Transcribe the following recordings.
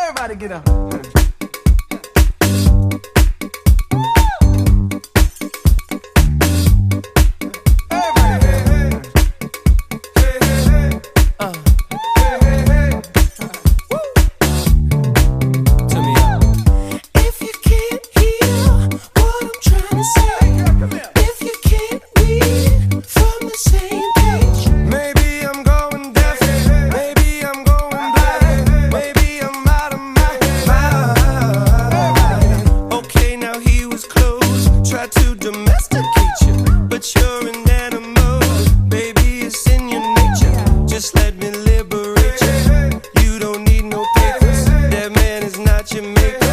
Everybody get up. To domesticate you, but you're an animal, baby, it's in your nature. Just let me liberate you. You don't need no papers, that man is not your maker,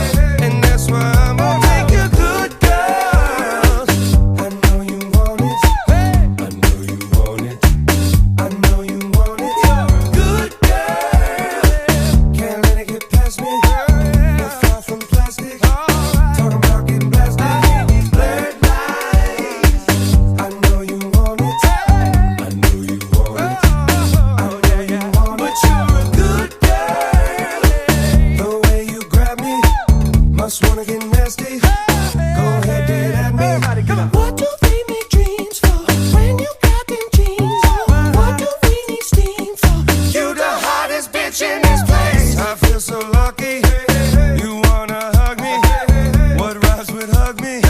and that's why I'm gonna take you good, girl. I know you want it, I know you want it, I know you want it. You're a good girl, can't let it get past me. You're far from plastic, talking about getting blasted. Wanna get nasty? Go ahead, get at me. What do we make dreams for when you got them jeans on? What do we need steam for? You the hottest bitch in this place. I feel so lucky. You wanna hug me? What rhymes with hug me?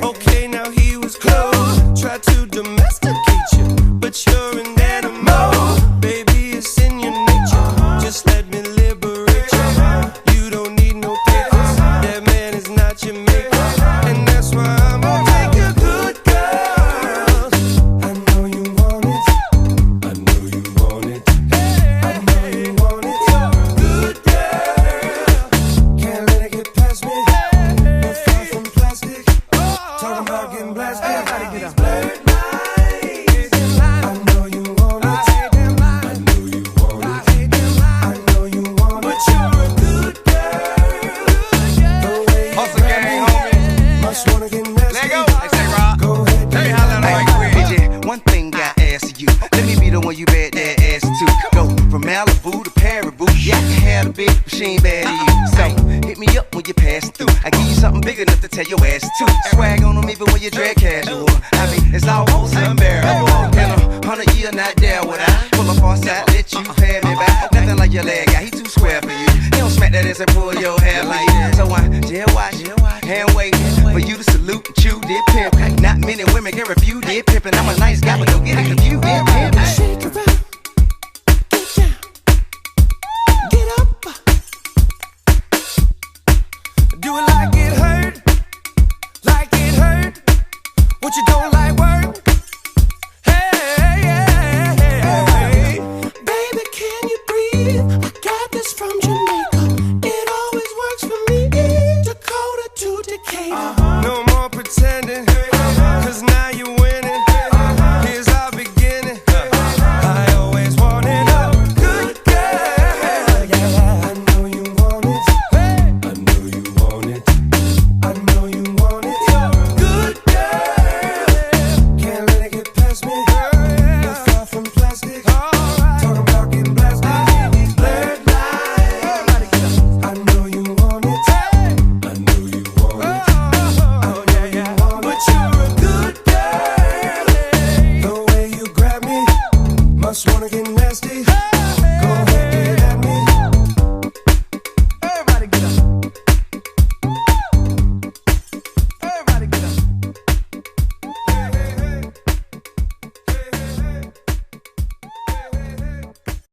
Okay, now he was close. Tried to domesticate you, but you're an animal, baby, it's in your nature. Just let me liberate you. You don't need no papers, that man is not your maker, and that's why I'm gonna take you good, girl. I know you want it, I know you want it, I know you want it. You're a good girl, can't let it get past me. You're far from plastic, talking about getting blasted. Everybody get up. Blurred lines, I know you want it, I know you want it, I know you want it. But you're a good Hustle gang, homie. must wanna get nasty. Let go. Hey, say Rob. Go ahead, Let me holler at him right quick. AJ, one thing I ask you. Let me be the one you bet that ass to. Go from Malibu to Paribu. Yeah, I can have a big machine bad to you. So hit me up when you pass through. I give you something big enough to tell your ass to. Swag on them even when you drag casual. I mean, it's almost unbearable. In 100 years, not there would I pull up on side, let you pay me back. Nothing like your leg guy, he too square for you. He don't smack that ass and pull your hair like that. So I jail watch, hand wait for you to salute and chew, did pimp. Not many women can refuse, did pimpin'. I'm a nice guy, but don't get it confused, did pimp. Shake it out, get down, get up. do it like it hurt, like it hurt. What you don't like work? Hey, hey, hey, hey. Baby, can you breathe? I got this from Jamaica. It always works for me. Dakota to Decatur. No more pretending, cause now you're winning. Here's our beginning. I always wanted a good girl. I know you want it, I know you want it, I know you want it. You're a good girl, can't let it get past me. You're far from plastic, talking about getting blasted. Blurred lines, I know you want it, I know you want it, I know you want it. But you're a good girl, the way you grab me, must wanna get